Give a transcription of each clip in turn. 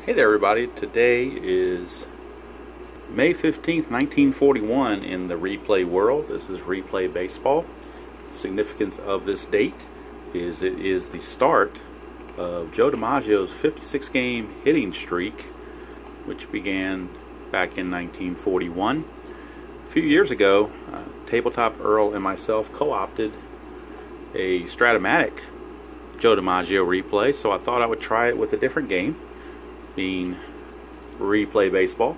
Hey there everybody, today is May 15th, 1941 in the replay world. This is replay baseball. The significance of this date is it is the start of Joe DiMaggio's 56-game hitting streak, which began back in 1941. A few years ago, Tabletop Earl and myself co-opted a Stratomatic Joe DiMaggio replay, so I thought I would try it with a different game, being replay baseball.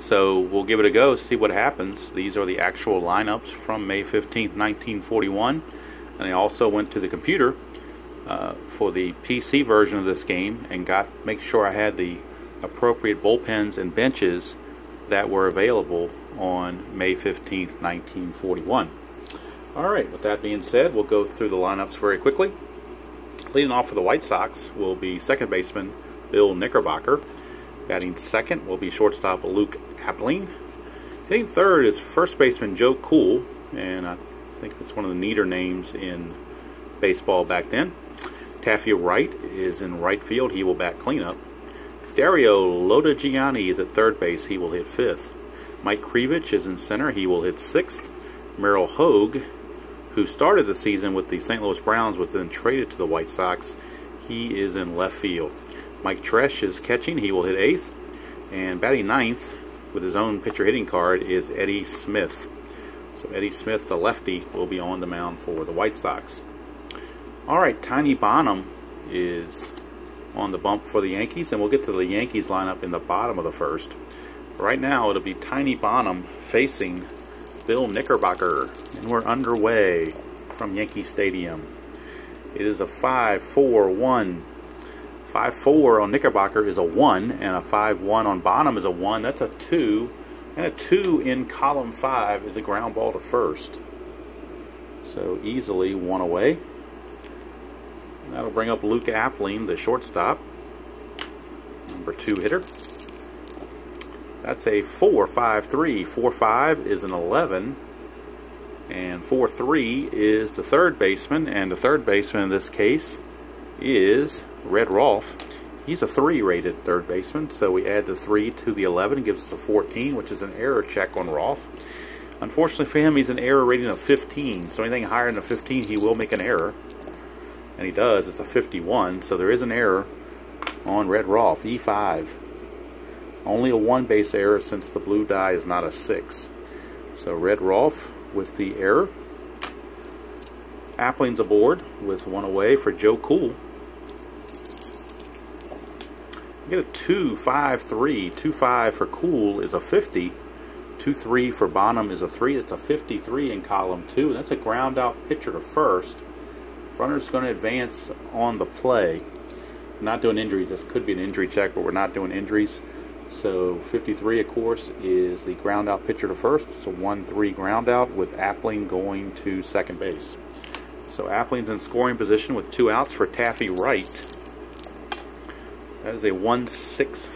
So we'll give it a go, see what happens. These are the actual lineups from May 15th, 1941. And I also went to the computer for the PC version of this game and make sure I had the appropriate bullpens and benches that were available on May 15th, 1941. Alright, with that being said, we'll go through the lineups very quickly. Leading off for the White Sox will be second baseman Bill Knickerbocker. Batting second will be shortstop Luke Appling. Hitting third is first baseman Joe Cool, and I think that's one of the neater names in baseball back then. Taffy Wright is in right field. He will bat cleanup. Dario Lodagiani is at third base. He will hit fifth. Mike Krivich is in center. He will hit sixth. Merrill Hogue, who started the season with the St. Louis Browns but then traded to the White Sox, he is in left field. Mike Tresh is catching. He will hit eighth. And batting ninth with his own pitcher hitting card is Eddie Smith. So Eddie Smith, the lefty, will be on the mound for the White Sox. Alright, Tiny Bonham is on the bump for the Yankees, and we'll get to the Yankees lineup in the bottom of the first. Right now it'll be Tiny Bonham facing Bill Knickerbocker, and we're underway from Yankee Stadium. It is a 5-4-1. 5-4 on Knickerbocker is a 1, and a 5-1 on Bonham is a 1. That's a 2, and a 2 in column 5 is a ground ball to first. So easily one away. And that'll bring up Luke Appling, the shortstop, number 2 hitter. That's a 4-5-3. 4-5 is an 11, and 4-3 is the third baseman, and the third baseman in this case is Red Rolfe. He's a 3 rated third baseman, so we add the 3 to the 11, gives us a 14, which is an error check on Rolfe. Unfortunately for him, he's an error rating of 15, so anything higher than a 15 he will make an error, and he does. It's a 51, so there is an error on Red Rolfe, E5. Only a 1 base error since the blue die is not a 6. So Red Rolfe with the error. Appling's aboard with 1 away for Joe Cool. You get a 2-5-3. 2-5 for Cool is a 50. 2-3 for Bonham is a 3. It's a 53 in column 2. That's a ground out pitcher to first. Runner's going to advance on the play. Not doing injuries. This could be an injury check, but we're not doing injuries. So 53, of course, is the ground out pitcher to first. It's a 1-3 ground out with Appling going to second base. So Appling's in scoring position with 2 outs for Taffy Wright. That is a 1-6-5.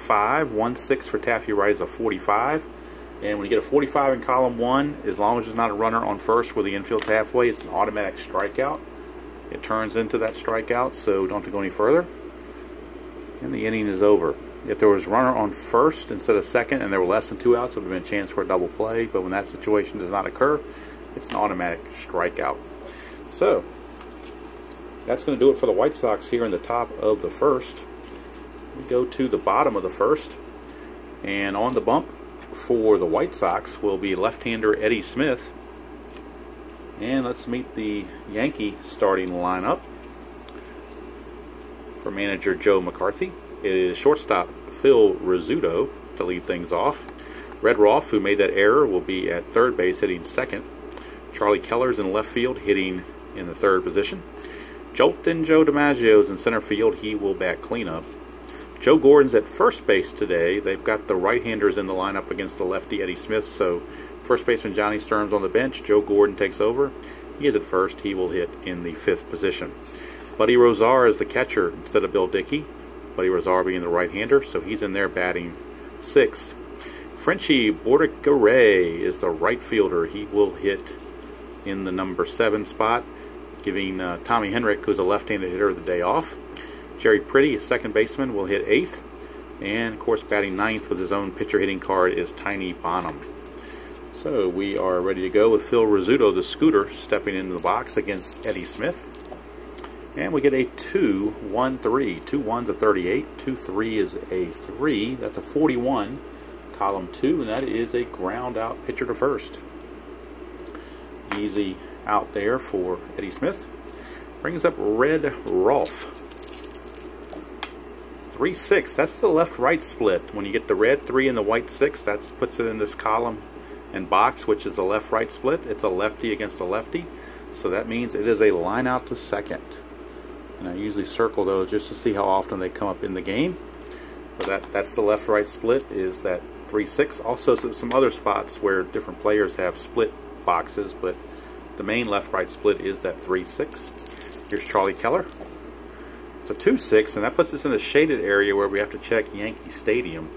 1-6 for Taffy Wright is a 45. And when you get a 45 in column 1, as long as there's not a runner on first where the infield's halfway, it's an automatic strikeout. It turns into that strikeout, so don't have to go any further. And the inning is over. If there was a runner on first instead of second and there were less than 2 outs, it would have been a chance for a double play. But when that situation does not occur, it's an automatic strikeout. So that's going to do it for the White Sox here in the top of the first. We go to the bottom of the first, and on the bump for the White Sox will be left-hander Eddie Smith. And let's meet the Yankee starting lineup. For manager Joe McCarthy, it is shortstop Phil Rizzuto to lead things off. Red Rolfe, who made that error, will be at third base hitting second. Charlie Keller's in left field hitting in the third position. Joltin' Joe DiMaggio's in center field. He will bat cleanup. Joe Gordon's at first base today. They've got the right-handers in the lineup against the lefty Eddie Smith, so first baseman Johnny Sturm's on the bench. Joe Gordon takes over. He is at first. He will hit in the 5th position. Buddy Rozar is the catcher instead of Bill Dickey. Buddy Rozar being the right-hander, so he's in there batting 6th. Frenchie Bordegaray is the right fielder. He will hit in the number 7 spot, giving Tommy Henrich, who's a left-handed hitter, the day off. Jerry Pretty, a second baseman, will hit 8th. And of course, batting ninth with his own pitcher hitting card is Tiny Bonham. So we are ready to go with Phil Rizzuto, the scooter, stepping into the box against Eddie Smith. And we get a 2-1-3. 2 1's a 38. 2-3 is a 3. That's a 41. Column 2, and that is a ground out pitcher to first. Easy out there for Eddie Smith. Brings up Red Rolf. 3-6. That's the left-right split. When you get the red 3 and the white 6, that puts it in this column and box, which is the left-right split. It's a lefty against a lefty. So that means it is a line out to second. And I usually circle those just to see how often they come up in the game. But that's the left-right split, is that 3-6. Also some other spots where different players have split boxes, but the main left-right split is that 3-6. Here's Charlie Keller. It's a 2-6, and that puts us in the shaded area where we have to check Yankee Stadium.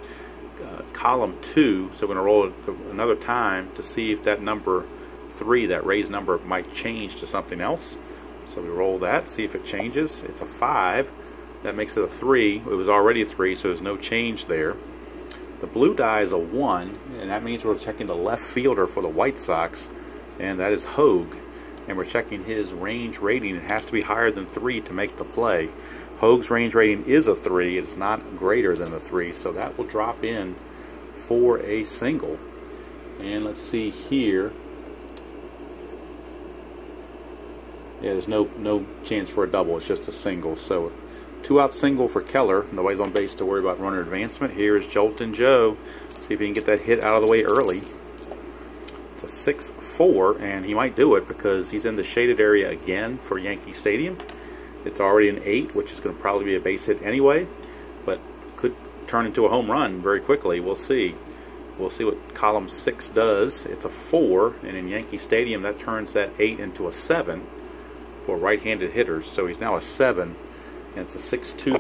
Column 2, so we're going to roll it another time to see if that number 3, that raised number, might change to something else. So we roll that, see if it changes. It's a 5. That makes it a 3. It was already a 3, so there's no change there. The blue die is a 1, and that means we're checking the left fielder for the White Sox, and that is Hogue. And we're checking his range rating. It has to be higher than 3 to make the play. Hogue's range rating is a 3. It's not greater than a 3, so that will drop in for a single. And let's see here. Yeah, there's no chance for a double. It's just a single. So 2-out single for Keller. Nobody's on base to worry about runner advancement. Here's Joltin' Joe. See if he can get that hit out of the way early. It's a 6-4, and he might do it because he's in the shaded area again for Yankee Stadium. It's already an 8, which is going to probably be a base hit anyway, but could turn into a home run very quickly. We'll see. We'll see what column 6 does. It's a 4, and in Yankee Stadium that turns that 8 into a 7 for right-handed hitters. So he's now a 7, and it's a 6-2.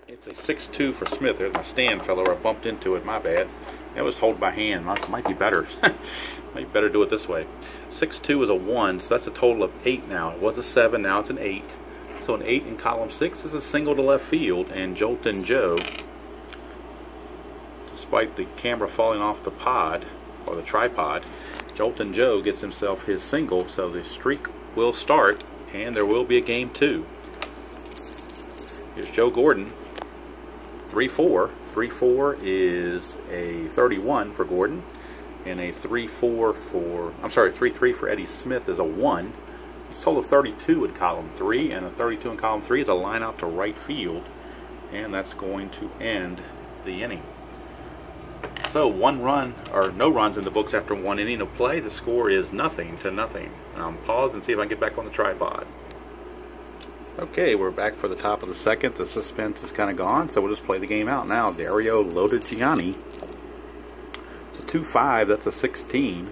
It's a 6-2 for Smith. There's my stand, fella. I bumped into it. My bad. That was hold by hand. Might be better. Might better do it this way. 6-2 is a 1, so that's a total of 8 now. It was a 7, now it's an 8. So an 8 in column 6 is a single to left field, and Joltin' Joe, despite the camera falling off the pod, or the tripod, Joltin' Joe gets himself his single, so the streak will start, and there will be a game 2. Here's Joe Gordon. 3-4. 3-4 is a 31 for Gordon, and a 3-3 for Eddie Smith is a 1. It's a total of 32 in column 3, and a 32 in column 3 is a line out to right field, and that's going to end the inning. So 1 run, or no runs in the books after 1 inning of play. The score is 0-0. Pause and see if I can get back on the tripod. Okay, we're back for the top of the second. The suspense is kind of gone, so we'll just play the game out now. Dario Lodigiani. It's a 2-5, that's a 16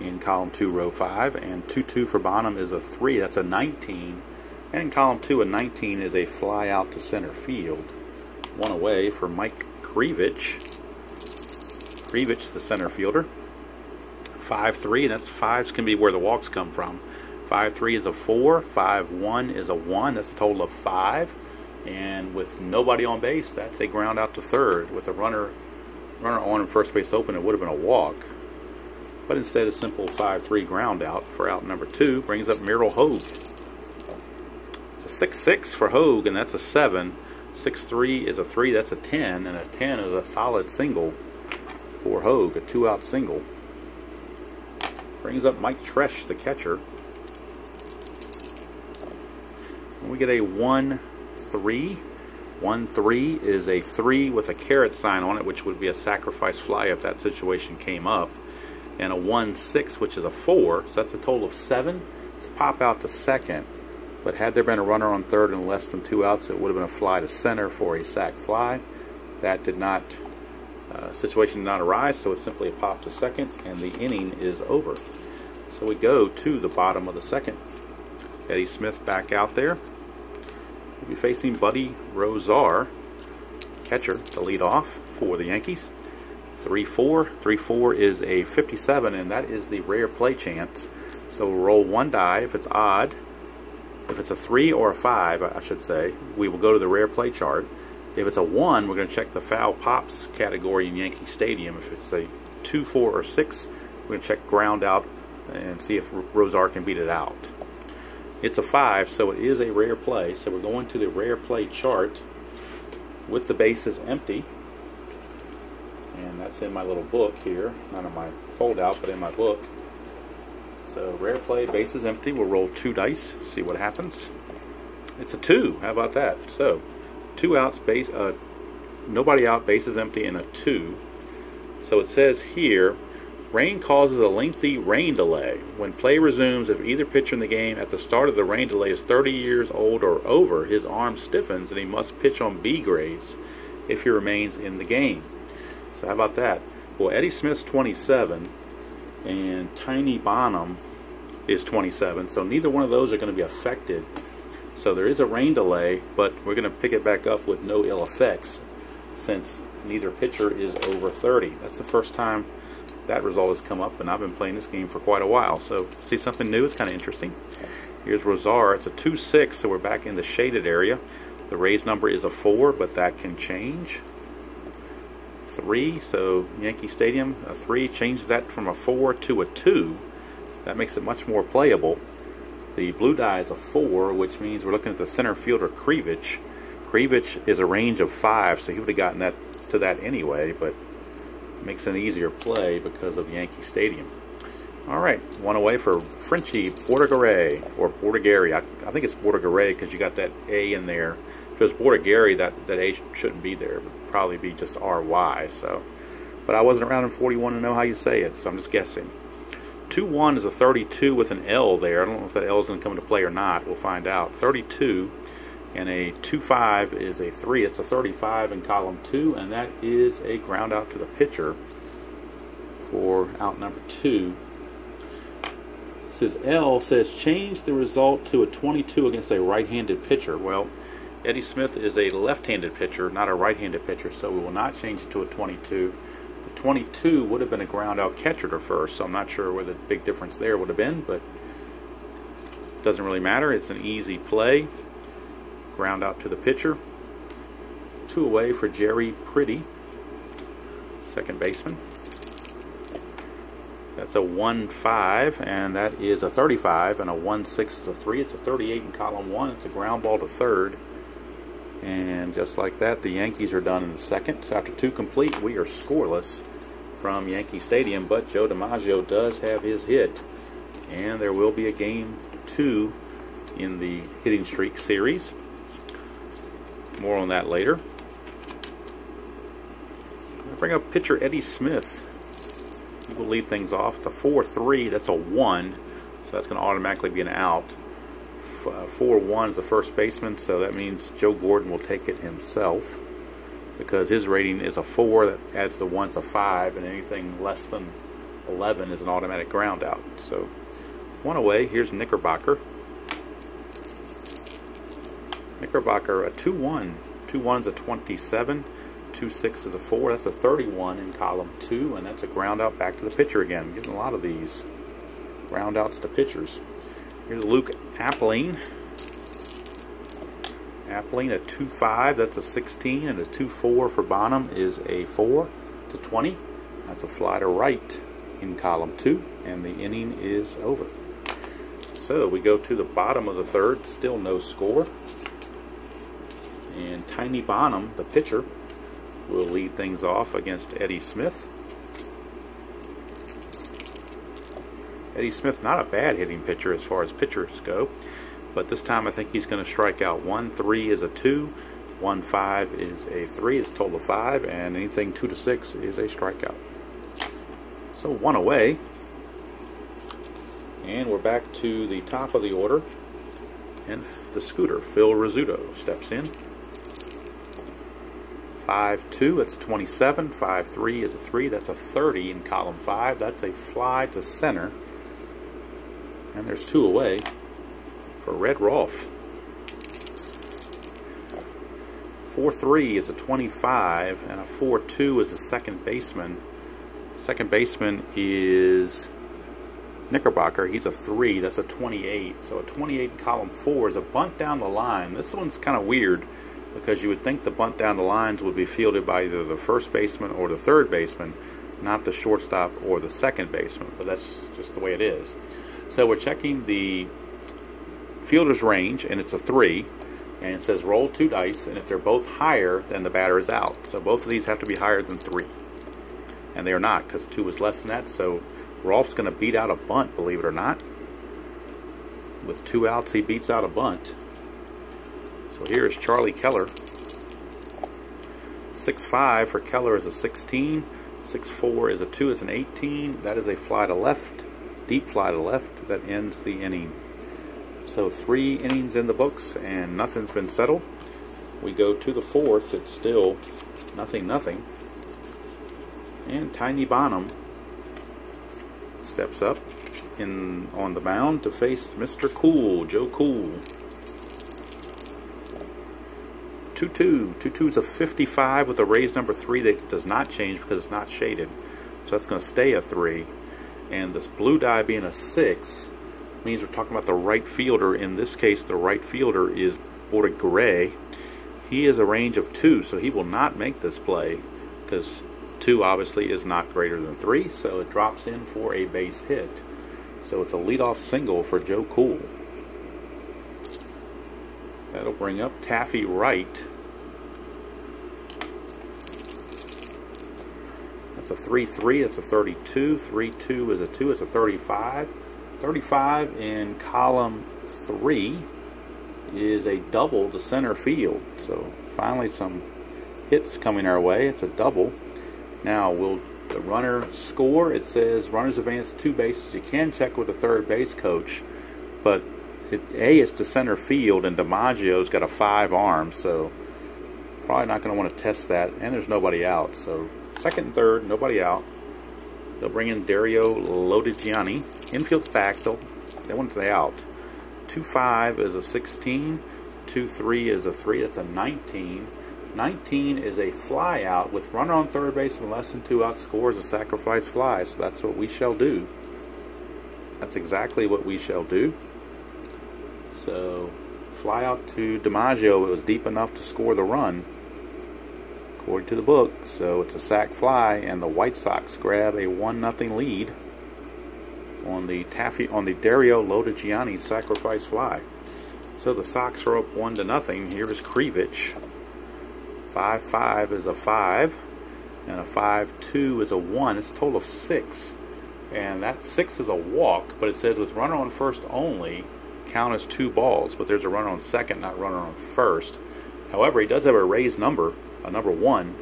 in column 2, row 5. And 2-2 for Bonham is a 3, that's a 19. And in column 2, a 19 is a fly out to center field. 1 away for Mike Krivich. Krivich, the center fielder. 5-3, and that's 5s can be where the walks come from. 5-3 is a 4, 5-1 is a 1, that's a total of 5, and with nobody on base, that's a ground out to third. With a runner on and first base open, it would have been a walk, but instead a simple 5-3 ground out for out number 2. Brings up Myrtle Hogue. It's a 6-6 for Hogue, and that's a 7. 6-3 is a 3, that's a 10, and a 10 is a solid single for Hogue, a 2-out single. Brings up Mike Tresh, the catcher. We get a 1-3. 1-3 is a 3 with a caret sign on it, which would be a sacrifice fly if that situation came up. And a 1-6, which is a 4. So that's a total of 7. It's a pop out to second. But had there been a runner on third and less than 2 outs, it would have been a fly to center for a sac fly. That did not, situation did not arise, so it's simply a pop to second, and the inning is over. So we go to the bottom of the second. Eddie Smith back out there. We'll be facing Buddy Rosar, catcher, to lead off for the Yankees. 3-4. 3-4 is a 57, and that is the rare play chance. So we'll roll 1 die. If it's odd, if it's a 3 or a 5, I should say, we will go to the rare play chart. If it's a 1, we're going to check the foul pops category in Yankee Stadium. If it's a 2, 4, or 6, we're going to check ground out and see if Rosar can beat it out. It's a 5, so it is a rare play. So we're going to the rare play chart with the bases empty. And that's in my little book here. Not in my fold out, but in my book. So rare play, bases empty. We'll roll 2 dice, see what happens. It's a 2. How about that? So 2 outs, nobody out, bases empty, and a 2. So it says here, rain causes a lengthy rain delay. When play resumes, if either pitcher in the game at the start of the rain delay is 30 years old or over, his arm stiffens and he must pitch on B grades if he remains in the game. So how about that? Well, Eddie Smith's 27 and Tiny Bonham is 27, so neither one of those are going to be affected. So there is a rain delay, but we're going to pick it back up with no ill effects since neither pitcher is over 30. That's the first time that result has come up, and I've been playing this game for quite a while. So see something new? It's kind of interesting. Here's Rosar. It's a 2-6, so we're back in the shaded area. The Rays number is a 4, but that can change. 3, so Yankee Stadium, a 3 changes that from a 4 to a 2. That makes it much more playable. The blue die is a 4, which means we're looking at the center fielder Krivich. Krivich is a range of 5, so he would have gotten that to that anyway, but it makes an easier play because of Yankee Stadium. All right, 1 away for Frenchie Bordigare, or Bordigare. I think it's Bordigare because you got that A in there. If it was Bordigare, that A shouldn't be there. It would probably be just RY. So, but I wasn't around in 41 to know how you say it, so I'm just guessing. 2-1 is a 32 with an L there. I don't know if that L is going to come into play or not. We'll find out. 32 and a 2-5 is a 3. It's a 35 in column 2, and that is a ground out to the pitcher for out number 2. It says L says change the result to a 22 against a right-handed pitcher. Well, Eddie Smith is a left-handed pitcher, not a right-handed pitcher, so we will not change it to a 22. The 22 would have been a ground-out catcher to first, so I'm not sure where the big difference there would have been, but it doesn't really matter. It's an easy play. Ground out to the pitcher. 2 away for Jerry Pretty, second baseman. That's a 1-5, and that is a 35, and a 1-6 is a 3. It's a 38 in column 1. It's a ground ball to third. And just like that, the Yankees are done in the second. So after 2 complete, we are scoreless from Yankee Stadium, but Joe DiMaggio does have his hit, and there will be a game 2 in the hitting streak series. More on that later. I'll bring up pitcher Eddie Smith. He will lead things off. It's a 4-3. That's a 1, so that's going to automatically be an out. 4-1 is the first baseman, so that means Joe Gordon will take it himself because his rating is a 4. That adds the 1's a 5, and anything less than 11 is an automatic ground out. So 1 away. Here's Knickerbocker. Knickerbocker, a 2-1. 2-1's a 27. 2-6 is a 4. That's a 31 in column 2, and that's a ground out back to the pitcher again. Getting a lot of these ground outs to pitchers. Here's Luke Appling. Appling, a 2-5. That's a 16, and a 2-4 for Bonham is a 4. It's a 20. That's a fly to right in column 2, and the inning is over. So we go to the bottom of the third. Still no score. And Tiny Bonham, the pitcher, will lead things off against Eddie Smith. Eddie Smith, not a bad hitting pitcher as far as pitchers go, but this time I think he's going to strike out 1. 3 is a 2. 1-5 is a 3. It's a total of 5, and anything 2 to 6 is a strikeout. So 1 away, and we're back to the top of the order, and the scooter, Phil Rizzuto, steps in. 5-2, that's a 27. 5-3 is a 3. That's a 30 in column 5. That's a fly to center. And there's 2 away for Red Rolfe. 4-3 is a 25, and a 4-2 is a second baseman. Second baseman is Knickerbocker. He's a 3. That's a 28. So a 28 in column 4 is a bunt down the line. This one's kind of weird. because you would think the bunt down the lines would be fielded by either the first baseman or the third baseman, not the shortstop or the second baseman, but that's just the way it is. So we're checking the fielder's range, and it's a 3, and it says roll 2 dice, and if they're both higher, then the batter is out. So both of these have to be higher than 3, and they are not, because 2 is less than that. So Rolf's going to beat out a bunt, believe it or not. With 2 outs, he beats out a bunt. So here is Charlie Keller. 6'5" for Keller is a 16. 6'4" is a 2, is an 18. That is a fly to left, deep fly to left, that ends the inning. So 3 innings in the books, and nothing's been settled. We go to the 4th. It's still nothing. And Tiny Bonham steps up on the mound to face Mr. Cool, Joe Cool. 2-2. 2-2 is a 55 with a raised number 3 that does not change because it's not shaded. So that's going to stay a 3. And this blue die being a 6 means we're talking about the right fielder. In this case, the right fielder is Border Gray. He is a range of 2, so he will not make this play because 2 obviously is not greater than 3, so it drops in for a base hit. So it's a leadoff single for Joe Cool. That'll bring up Taffy Wright. That's a 3-3. It's a 32. 3-2 is a 2. It's a 35. 35 in column 3 is a double to center field. So finally some hits coming our way. It's a double. Now will the runner score? It says runners advance 2 bases. You can check with the third base coach, but A is to center field, and DiMaggio's got a 5 arm, so probably not going to want to test that. And there's nobody out, so second and third, nobody out. They'll bring in Dario Lodigiani. Infield's back. They want the out. 2-5 is a 16. 2-3 is a 3. That's a 19. 19 is a fly out with runner on third base and less than 2 outs, scores a sacrifice fly. So that's what we shall do. That's exactly what we shall do. So fly out to DiMaggio. It was deep enough to score the run, according to the book. So it's a sac fly, and the White Sox grab a 1-0 lead on the Dario Lodigiani sacrifice fly. So the Sox are up 1-0. Here is Krivich. 5-5 is a 5, and a 5-2 is a 1. It's a total of 6, and that 6 is a walk, but it says with runner on first only, count as 2 balls, but there's a runner on second, not runner on first. However, he does have a raised number, a number 1,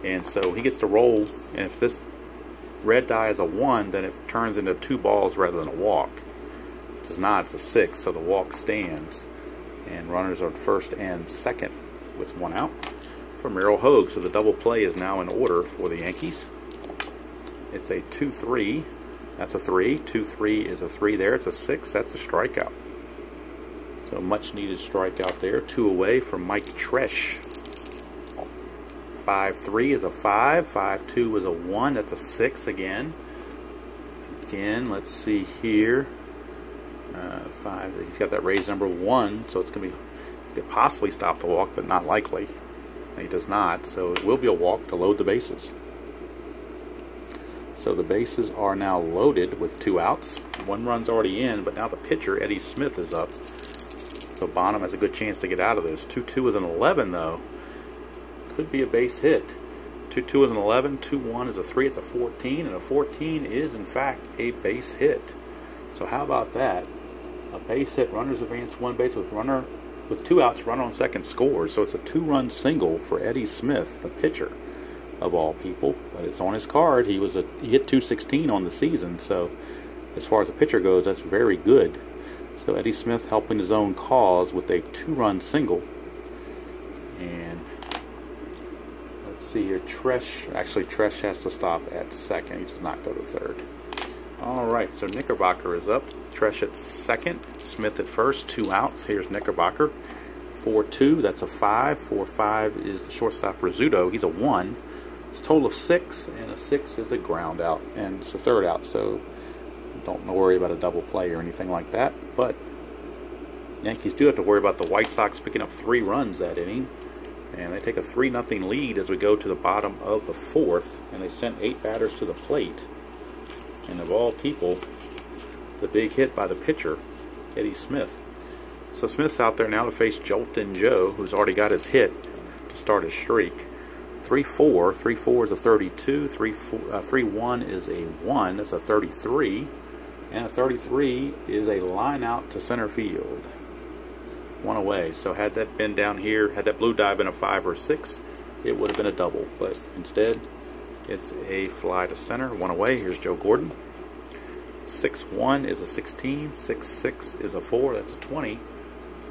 and so he gets to roll, and if this red die is a 1, then it turns into 2 balls rather than a walk. It does not, it's a 6, so the walk stands, and runners are first and second with 1 out for Merrill Hogue. So the double play is now in order for the Yankees. It's a 2-3. That's a 3. 2-3 is a 3 there. It's a 6. That's a strikeout. So much needed strikeout there. 2 away from Mike Tresh. 5-3 is a 5. 5-2 is a 1. That's a 6 again. Again, let's see here. 5. He's got that raised number 1, so it's going to be, he could possibly stop the walk, but not likely. He does not, so it will be a walk to load the bases. So the bases are now loaded with 2 outs. 1 run's already in, but now the pitcher, Eddie Smith, is up. So Bonham has a good chance to get out of this. 2-2 is an 11, though. Could be a base hit. 2-2 is an 11. 2-1 is a 3. It's a 14, and a 14 is, in fact, a base hit. So how about that? A base hit, runners advance 1 base with 2 outs, runner on second scores. So it's a 2-run single for Eddie Smith, the pitcher of all people. But it's on his card. He hit 216 on the season. So as far as the pitcher goes, that's very good. So Eddie Smith helping his own cause with a 2-run single. And let's see here. Tresh has to stop at second. He does not go to third. All right, so Knickerbocker is up. Tresh at second, Smith at first, 2 outs. Here's Knickerbocker. 4-2, that's a 5. 4-5 is the shortstop Rizzuto. He's a 1. It's a total of 6, and a 6 is a ground out, and it's a 3rd out, so don't worry about a double play or anything like that. But Yankees do have to worry about the White Sox picking up 3 runs that inning. and they take a 3-0 lead as we go to the bottom of the 4th, and they sent 8 batters to the plate. And of all people, the big hit by the pitcher, Eddie Smith. So Smith's out there now to face Joltin' Joe, who's already got his hit to start his streak. 3-4. 3-4 is a 32. 3-1 is a 1. That's a 33. And a 33 is a line out to center field. 1 away. So had that been down here, had that blue die been a 5 or 6, it would have been a double. But instead, it's a fly to center. 1 away. Here's Joe Gordon. 6-1 is a 16. 6-6 is a 4. That's a 20.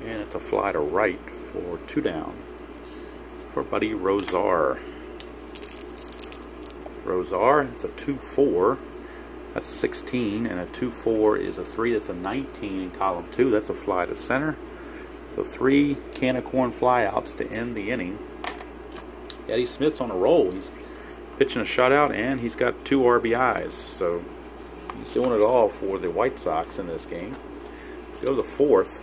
And it's a fly to right for 2 down for Buddy Rosar. Rosar, it's a 2-4. That's a 16. And a 2-4 is a 3. That's a 19 in column 2. That's a fly to center. So 3 can of corn flyouts to end the inning. Eddie Smith's on a roll. He's pitching a shutout and he's got 2 RBIs. So he's doing it all for the White Sox in this game. Go to the 4th,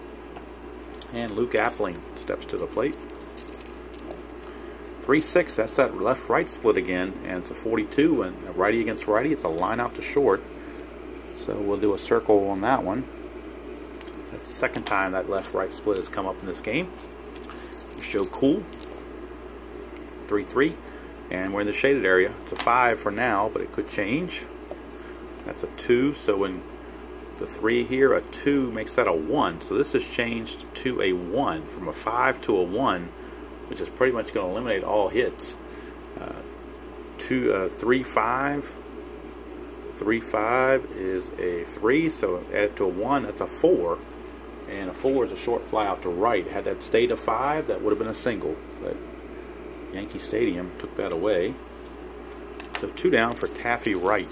and Luke Appling steps to the plate. 3-6, that's that left-right split again, and it's a 42, and a righty against righty. It's a line out to short. So we'll do a circle on that one. That's the second time that left-right split has come up in this game. Show cool. 3-3, and we're in the shaded area. It's a 5 for now, but it could change. That's a 2, so when the 3 here, a 2 makes that a 1. So this has changed to a 1, from a 5 to a 1, which is pretty much going to eliminate all hits. 3-5. 3-5 is a 3, so add to a 1, that's a 4. And a 4 is a short fly out to right. Had that stayed a 5, that would have been a single. But Yankee Stadium took that away. So 2 down for Taffy Wright.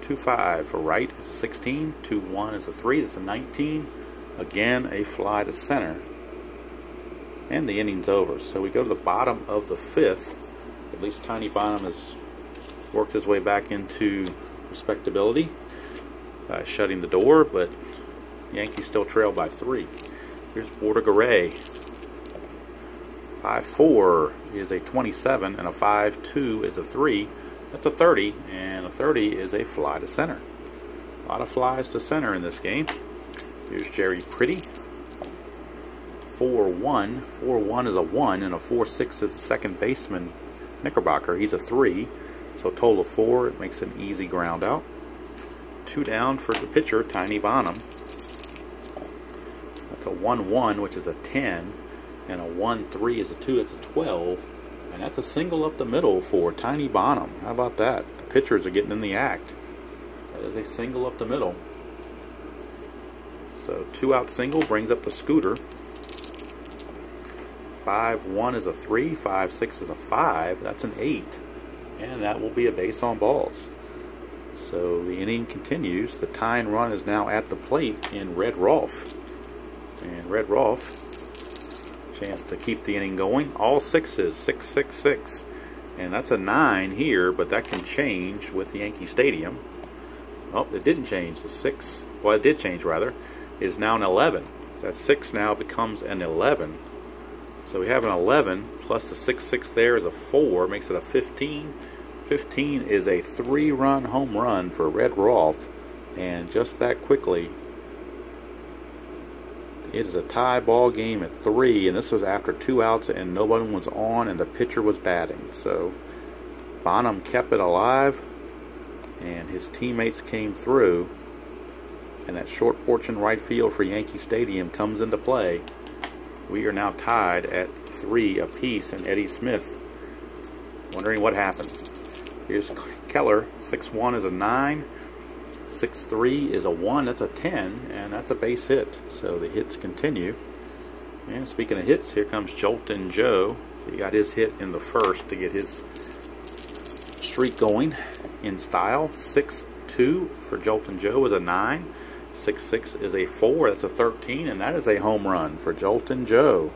2-5 for Wright is a 16. 2-1 is a 3. That's a 19. Again, a fly to center. And the inning's over. So we go to the bottom of the 5th. At least Tiny Bonham has worked his way back into respectability by shutting the door, but Yankees still trail by 3. Here's Bordegaray. 5-4 is a 27, and a 5-2 is a 3. That's a 30, and a 30 is a fly to center. A lot of flies to center in this game. Here's Jerry Pretty. 4-1. 4-1 is a 1, and a 4-6 is a second baseman, Knickerbocker. He's a 3, so total of 4. It makes an easy ground out. 2 down for the pitcher, Tiny Bonham. That's a 1-1, which is a 10, and a 1-3 is a 2. It's a 12. And that's a single up the middle for Tiny Bonham. How about that? The pitchers are getting in the act. That is a single up the middle. So 2-out single brings up the scooter. 5-1 is a 3. 5-6 is a 5. That's an 8. And that will be a base on balls. So the inning continues. The tying run is now at the plate in Red Rolfe. And Red Rolfe, chance to keep the inning going. All 6s, 6-6-6, and that's a 9 here, but that can change with the Yankee Stadium. Oh, it didn't change. The 6, well, it did change rather. It is now an 11. That 6 now becomes an 11. So we have an 11 plus the 6-6 there is a 4, makes it a 15. 15 is a 3-run home run for Red Rolfe, and just that quickly, it is a tie ball game at 3, and this was after 2 outs and nobody was on and the pitcher was batting. So Bonham kept it alive, and his teammates came through, and that short porch in right field for Yankee Stadium comes into play. We are now tied at 3 apiece, and Eddie Smith wondering what happened. Here's Keller. 6-1 is a 9. 6-3 is a 1, that's a 10, and that's a base hit. So the hits continue. And speaking of hits, here comes Joltin' Joe. He got his hit in the first to get his streak going in style. 6-2 for Joltin' Joe is a 9. 6-6 is a 4, that's a 13, and that is a home run for Joltin' Joe.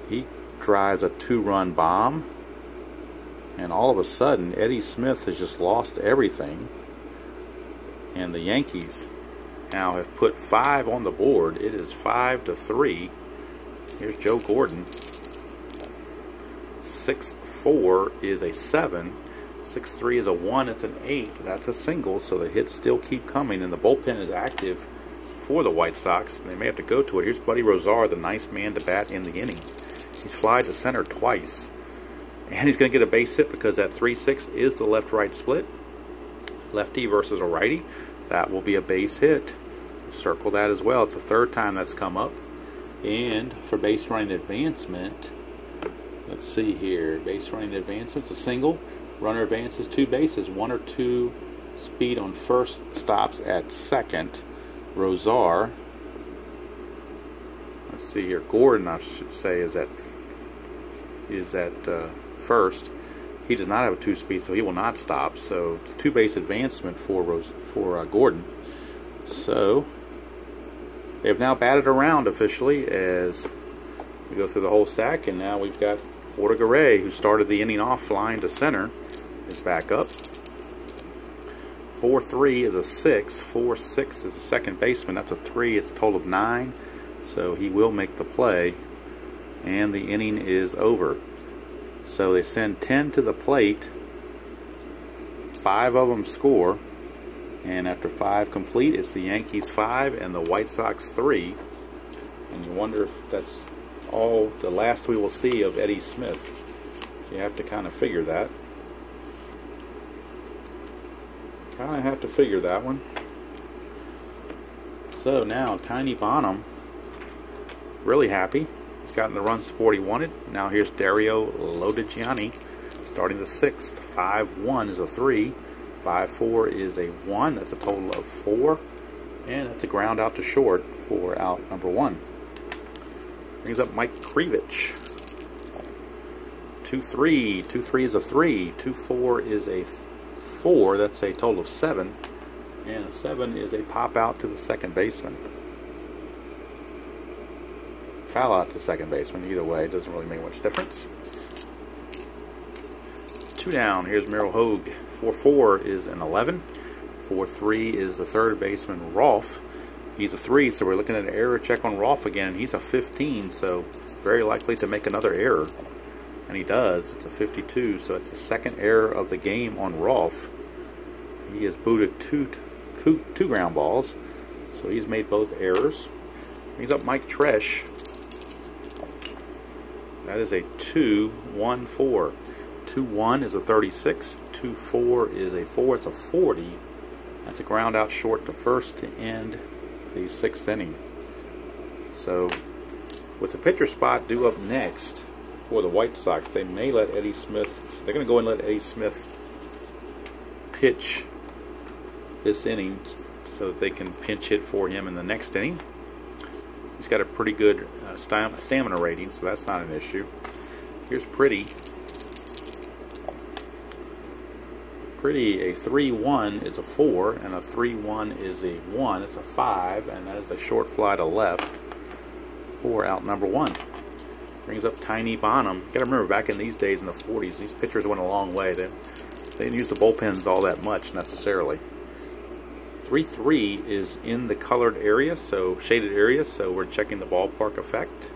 He drives a 2-run bomb, and all of a sudden Eddie Smith has just lost everything. And the Yankees now have put 5 on the board. It is 5-3. Here's Joe Gordon. 6-4 is a 7. 6-3 is a 1. It's an 8. That's a single, so the hits still keep coming, and the bullpen is active for the White Sox. They may have to go to it. Here's Buddy Rosar, the ninth man to bat in the inning. He's flied to center twice. And he's going to get a base hit because that 3-6 is the left-right split. Lefty versus a righty. That will be a base hit. Circle that as well. It's the third time that's come up. And for base running advancement, let's see here. Base running advancement, it's a single. Runner advances 2 bases. 1 or 2 speed on first, stops at second. Rosar, let's see here, Gordon, I should say, is at first. He does not have a 2 speed, so he will not stop. So it's a 2 base advancement for Gordon. So they have now batted around officially as we go through the whole stack, and now we've got Ortega, who started the inning off flying to center, is back up. 4-3 is a 6. 4-6 is a second baseman. That's a 3. It's a total of 9. So he will make the play. And the inning is over. So they send 10 to the plate. 5 of them score. And after 5 complete, it's the Yankees 5 and the White Sox 3. And you wonder if that's all the last we will see of Eddie Smith. You have to kind of figure that. Kind of have to figure that one. So now Tiny Bonham, really happy. He's gotten the run support he wanted. Now here's Dario Lodigiani starting the 6th. 5-1 is a 3. 5-4 is a 1. That's a total of 4. And that's a ground out to short for out number 1. Brings up Mike Krivich. 2-3. 2-3 is a 3. 2-4 is a 4. That's a total of 7. And a 7 is a pop out to the second baseman. Foul out to second baseman. Either way, it doesn't really make much difference. 2 down. Here's Merrill Hogue. 4-4 is an 11. 4-3 is the third baseman, Rolfe. He's a 3, so we're looking at an error check on Rolfe again. He's a 15, so very likely to make another error. And he does. It's a 52, so it's the second error of the game on Rolfe. He has booted two ground balls, so he's made both errors. Brings up Mike Tresh. That is a 2-1-4. 2-1 is a 36. 2-4 is a 4. It's a 40. That's a ground out short to first to end the 6th inning. So with the pitcher spot due up next for the White Sox, they may let Eddie Smith, they're going to go and let Eddie Smith pitch this inning so that they can pinch hit for him in the next inning. He's got a pretty good stamina rating, so that's not an issue. Here's Pretty. A 3-1 is a 4, and a 3-1 is a 1. It's a 5, and that is a short fly to left for out number 1. Brings up Tiny Bonham. You got to remember, back in these days in the 40s, these pitchers went a long way. They didn't use the bullpens all that much necessarily. 3-3 is in the colored area, so shaded area, so we're checking the ballpark effect.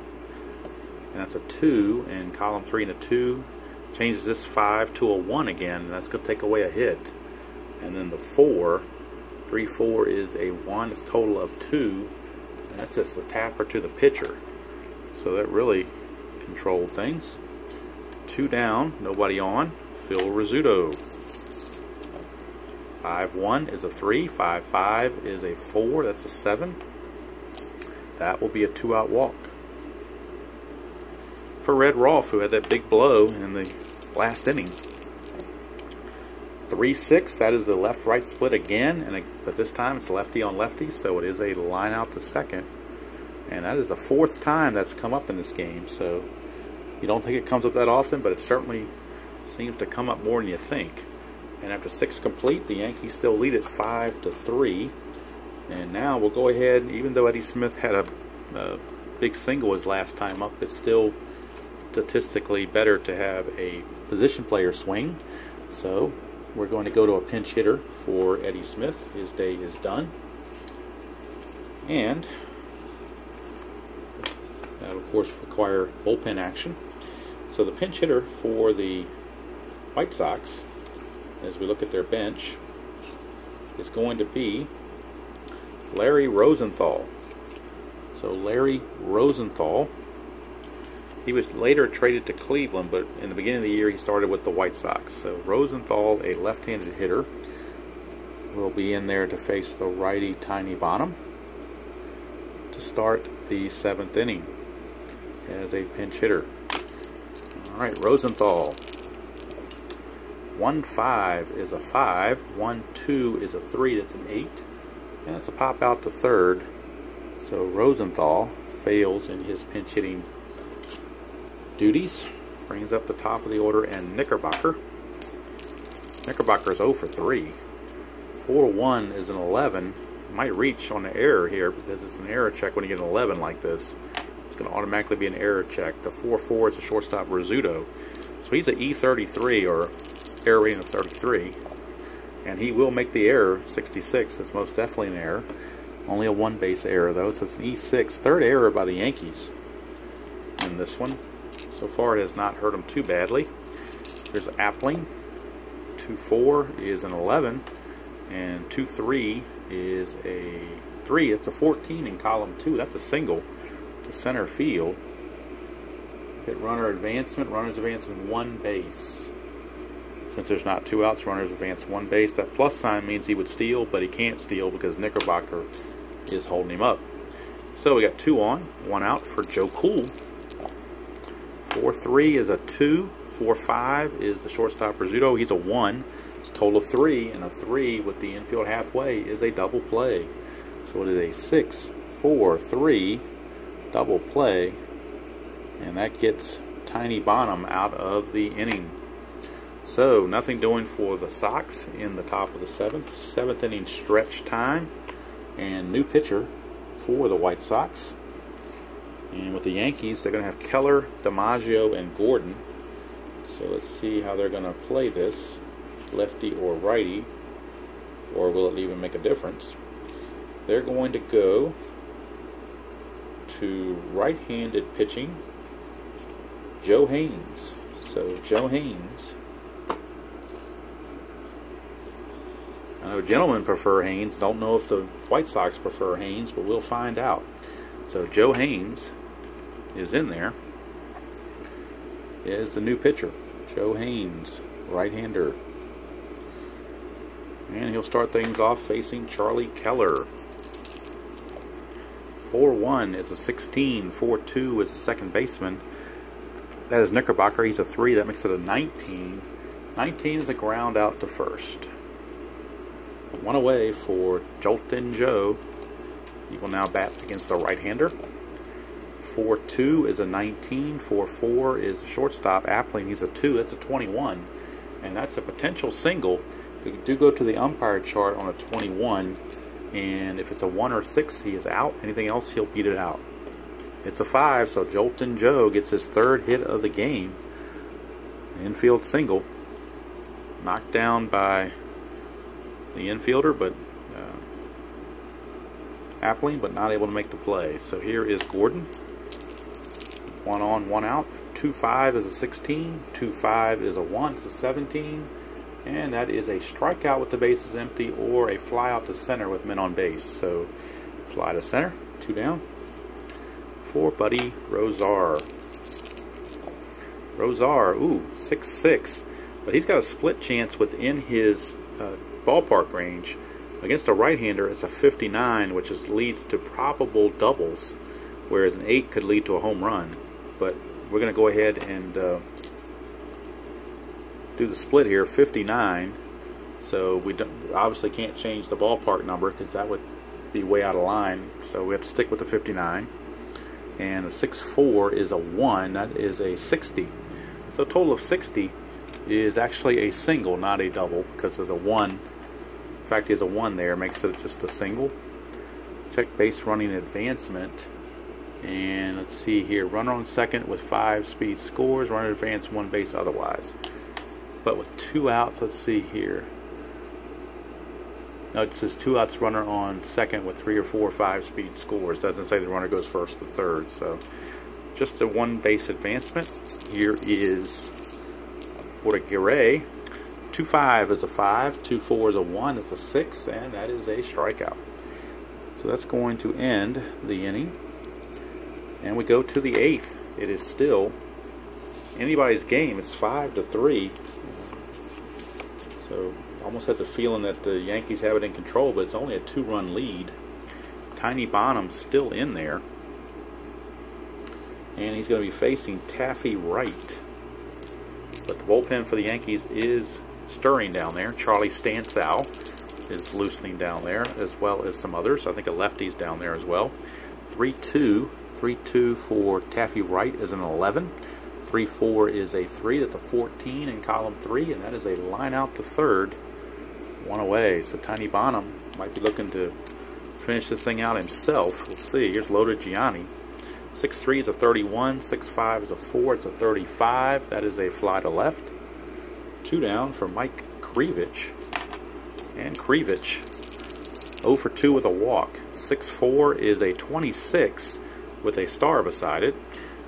And that's a 2, and column 3 and a 2. Changes this 5 to a 1 again, and that's going to take away a hit. And then the 4, 3-4 is a 1. It's a total of 2, and that's just a tapper to the pitcher. So that really controlled things. 2 down, nobody on. Phil Rizzuto. 5-1 is a 3. 5-5 is a 4. That's a 7. That will be a 2-out walk for Red Rolfe, who had that big blow in the last inning. 3-6, that is the left-right split again, but this time it's lefty on lefty, so it is a line out to second. And that is the 4th time that's come up in this game, so you don't think it comes up that often, but it certainly seems to come up more than you think. And after 6 complete, the Yankees still lead it 5-3. And now we'll go ahead, even though Eddie Smith had a big single his last time up, it's still statistically better to have a position player swing. So we're going to go to a pinch hitter for Eddie Smith. His day is done. And that will, of course, require bullpen action. So the pinch hitter for the White Sox, as we look at their bench, is going to be Larry Rosenthal. So Larry Rosenthal, he was later traded to Cleveland, but in the beginning of the year he started with the White Sox. So Rosenthal, a left-handed hitter, will be in there to face the righty Tiny Bonham to start the 7th inning as a pinch hitter. Alright, Rosenthal. 1-5 is a 5, 1-2 is a 3, that's an 8, and it's a pop out to third. So Rosenthal fails in his pinch hitting duties, brings up the top of the order, and Knickerbocker is 0 for 3. 4-1 is an 11. Might reach on the error here because it's an error check when you get an 11 like this. It's going to automatically be an error check. The 4-4 is a shortstop Rizzuto. So he's an E33, or error rating of 33. And he will make the error, 66. It's most definitely an error. Only a 1 base error though, so it's an E6. Third error by the Yankees in this one. So far it has not hurt them too badly. There's Appling. 2-4 is an 11. And 2-3 is a 3. It's a 14 in column 2. That's a single to center field. Hit runner advancement. Runners advance 1 base. Since there's not 2 outs, runners advance 1 base. That plus sign means he would steal, but he can't steal because Knickerbocker is holding him up. So we got 2 on, 1 out for Joe Cool. 4-3 is a 2. 4-5 is the shortstop Rizzuto. He's a 1. It's a total of 3, and a 3 with the infield halfway is a double play. So it is a 6-4-3 double play, and that gets Tiny Bonham out of the inning. So nothing doing for the Sox in the top of the 7th inning stretch time, and new pitcher for the White Sox. And with the Yankees, they're going to have Keller, DiMaggio, and Gordon. So let's see how they're going to play this. Lefty or righty, or will it even make a difference? They're going to go to right-handed pitching, Joe Haynes. So Joe Haynes, I know gentlemen prefer Haynes. Don't know if the White Sox prefer Haynes, but we'll find out. So Joe Haynes is in there. Is the new pitcher, Joe Haynes, right-hander. And he'll start things off facing Charlie Keller. 4-1 is a 16. 4-2 is the second baseman. That is Knickerbocker. He's a 3. That makes it a 19. 19 is a ground out to first. 1 away for Joltin' Joe. He will now bat against the right-hander. 4-2 is a 19. 4-4 is the shortstop Appling. He's a 2. That's a 21. And that's a potential single. We do go to the umpire chart on a 21, and if it's a 1 or 6, he is out. Anything else, he'll beat it out. It's a 5, so Joltin' Joe gets his 3rd hit of the game. Infield single. Knocked down by the infielder, but Appling, but not able to make the play. So here is Gordon. 1 on, 1 out. 2-5 is a 16. 2-5 is a 1. It's a 17. And that is a strikeout with the bases empty, or a fly out to center with men on base. So fly to center, 2 down for Buddy Rosar. Ooh, 6-6. But he's got a split chance within his ballpark range. Against a right-hander, it's a 59, which leads to probable doubles, whereas an 8 could lead to a home run. But we're going to go ahead and do the split here, 59. So we obviously can't change the ballpark number because that would be way out of line. So we have to stick with the 59. And a 6-4 is a 1. That is a 60. So a total of 60 is actually a single, not a double, because of the 1. In fact, he has a 1 there, makes it just a single. Check base running advancement. And let's see here, runner on second with 5 speed scores, runner advance 1 base otherwise. But with 2 outs, let's see here. No, it says 2 outs, runner on second with 3 or 4 or 5 speed scores. Doesn't say the runner goes first or third. So just a 1 base advancement. Here is Portagere. 2-5 is a 5, 2-4 is a 1, it's a 6, and that is a strikeout. So that's going to end the inning. And we go to the 8th. It is still anybody's game. It's 5-3. So almost had the feeling that the Yankees have it in control, but it's only a 2-run lead. Tiny Bonham still in there. And he's going to be facing Taffy Wright. But the bullpen for the Yankees is stirring down there. Charlie Stansau is loosening down there, as well as some others. I think a lefty's down there as well. 3-2. 3-2 for Taffy Wright is an 11. 3-4 is a 3. That's a 14 in column 3, and that is a line out to third. 1 away. So Tiny Bonham might be looking to finish this thing out himself. We'll see. Here's Loaded Gianni. 6-3 is a 31. 6-5 is a 4. It's a 35. That is a fly to left. 2 down for Mike Krivich. And Krivich 0 for 2 with a walk. 6-4 is a 26 with a star beside it.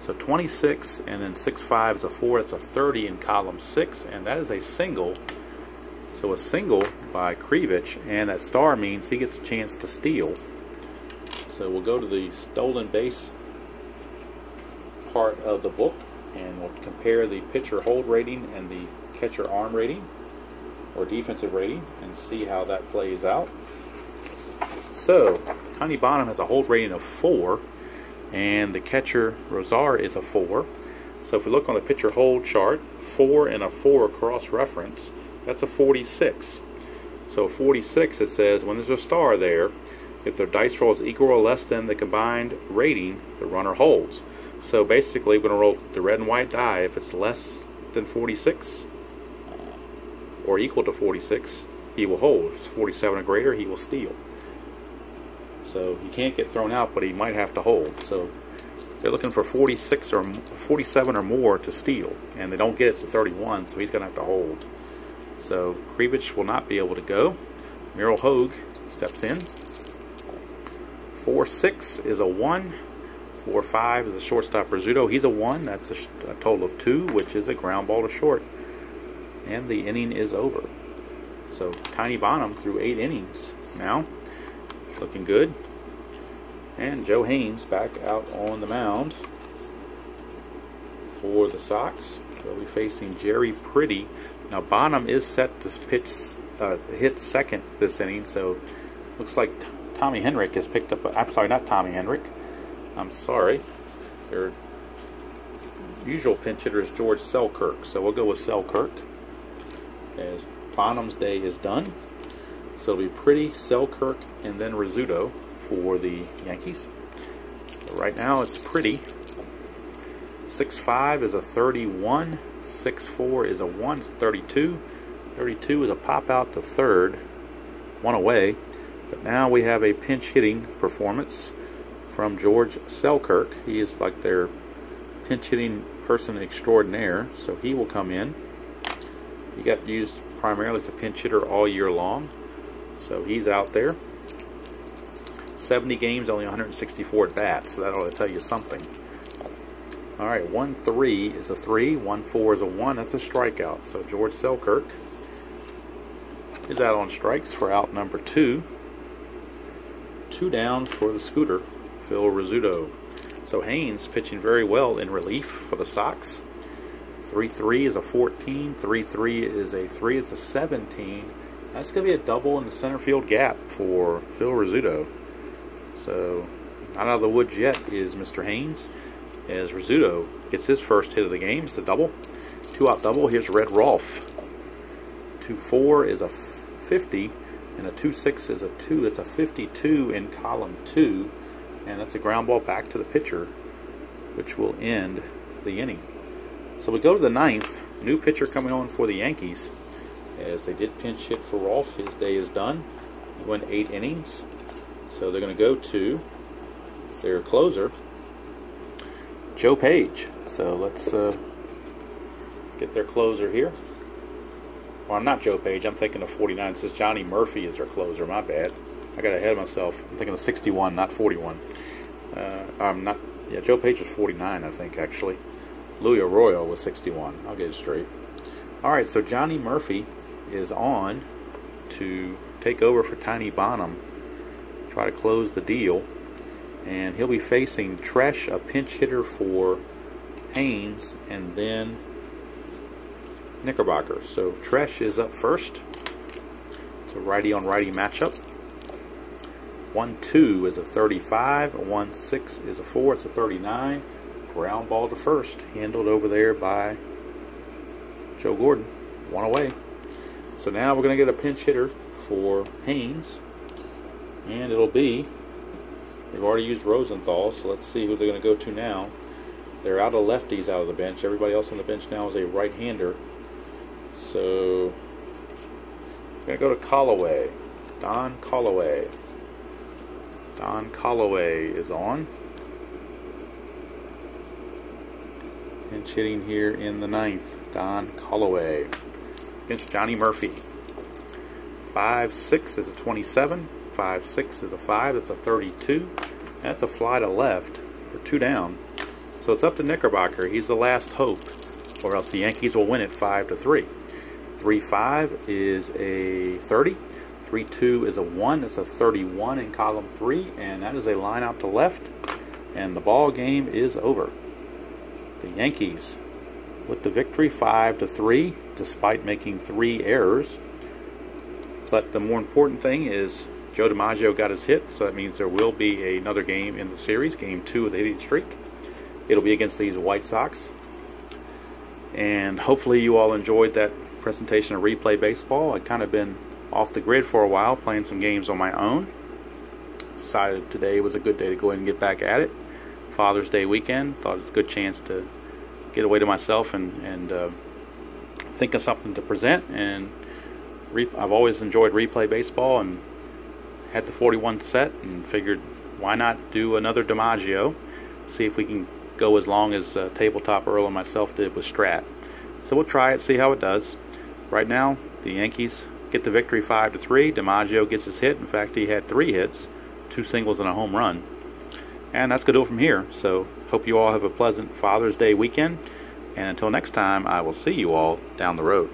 So 26 and then 6-5 is a 4. It's a 30 in column 6, and that is a single. So a single by Krivich, and that star means he gets a chance to steal. So we'll go to the stolen base part of the book, and we'll compare the pitcher hold rating and the catcher arm rating or defensive rating and see how that plays out. So Tiny Bonham has a hold rating of 4, and the catcher Rosar is a 4. So if we look on the pitcher hold chart, 4 and a 4 cross reference, that's a 46. So 46, it says when there's a star there, if their dice roll is equal or less than the combined rating, the runner holds. So basically we're going to roll the red and white die. If it's less than 46 or equal to 46, he will hold. If it's 47 or greater, he will steal. So he can't get thrown out, but he might have to hold. So they're looking for 46 or 47 or more to steal, and they don't get it to 31, so he's going to have to hold. So Krivich will not be able to go. Merrill Hogue steps in. 4-6 is a 1. 4-5 is a shortstop Rizzuto. He's a 1. That's a total of 2, which is a ground ball to short. And the inning is over. So Tiny Bonham through 8 innings now. Looking good. And Joe Haynes back out on the mound for the Sox. They'll be facing Jerry Pretty. Now Bonham is set to hit second this inning, so looks like Tommy Henrik has picked up. I'm sorry, not Tommy Henrik. I'm sorry. Their usual pinch hitter is George Selkirk, so we'll go with Selkirk as Bonham's day is done. So it'll be Pretty, Selkirk, and then Rizzuto for the Yankees. So right now it's Pretty. 6-5 is a 31. 6-4 is a 1. It's 32. 32 is a pop out to third. 1 away. But now we have a pinch hitting performance from George Selkirk. He is like their pinch hitting person extraordinaire. So he will come in. He got used primarily as a pinch hitter all year long. So he's out there. 70 games, only 164 at bats. So that ought to tell you something. Alright, 1-3 is a 3. 1-4 is a 1. That's a strikeout. So George Selkirk is out on strikes for out number 2. 2 down for the scooter, Phil Rizzuto. So Haynes pitching very well in relief for the Sox. 3-3 is a 14. 3-3 is a 3. It's a 17. That's going to be a double in the center field gap for Phil Rizzuto. So not out of the woods yet is Mr. Haynes, as Rizzuto gets his first hit of the game. It's a double. 2-out double. Here's Red Rolfe. 2-4 is a 50, and a 2-6 is a 2. It's a 52 in column 2, and that's a ground ball back to the pitcher, which will end the inning. So we go to the 9th. New pitcher coming on for the Yankees, as they did pinch hit for Rolfe. His day is done. He went 8 innings. So they're going to go to their closer, Joe Page. So let's get their closer here. Well, I'm not Joe Page. I'm thinking of 49. It says Johnny Murphy is their closer. My bad. I got ahead of myself. I'm thinking of 61, not 41. I'm not. Yeah, Joe Page was 49, I think, actually. Louis Arroyo was 61. I'll get it straight. Alright, so Johnny Murphy is on to take over for Tiny Bonham, try to close the deal. And he'll be facing Tresh, a pinch hitter for Haynes, and then Knickerbocker. So Tresh is up first. It's a righty-on-righty matchup. 1-2 is a 35. 1-6 is a 4. It's a 39. Ground ball to first. Handled over there by Joe Gordon. One away. So now we're going to get a pinch hitter for Haynes. And it'll be, they've already used Rosenthal, so let's see who they're going to go to now. They're out of lefties out of the bench. Everybody else on the bench now is a right-hander. So we're going to go to Callaway. Don Callaway. Don Callaway is on. Pinch hitting here in the 9th. Don Callaway against Johnny Murphy. 5-6 is a 27. 5-6 is a 5. That's a 32. That's a fly to left for 2 down. So it's up to Knickerbocker. He's the last hope, or else the Yankees will win it 5-3. 3-5 is a 30. 3-2 is a 1. It's a 31 in column 3, and that is a line out to left, and the ball game is over. The Yankees with the victory 5-3, despite making 3 errors. But the more important thing is Joe DiMaggio got his hit, so that means there will be another game in the series, game 2 of the 80 streak. It'll be against these White Sox. And hopefully you all enjoyed that presentation of Replay Baseball. I've kind of been off the grid for a while, playing some games on my own. Decided today was a good day to go ahead and get back at it. Father's Day weekend. Thought it was a good chance to get away to myself and think of something to present. And I've always enjoyed Replay Baseball and had the 41 set and figured why not do another DiMaggio, see if we can go as long as Tabletop Earl and myself did with Strat. So we'll try it, see how it does. Right now the Yankees get the victory 5-3. DiMaggio gets his hit. In fact, he had 3 hits, 2 singles and a home run. And that's going to do it from here. So hope you all have a pleasant Father's Day weekend. And until next time, I will see you all down the road.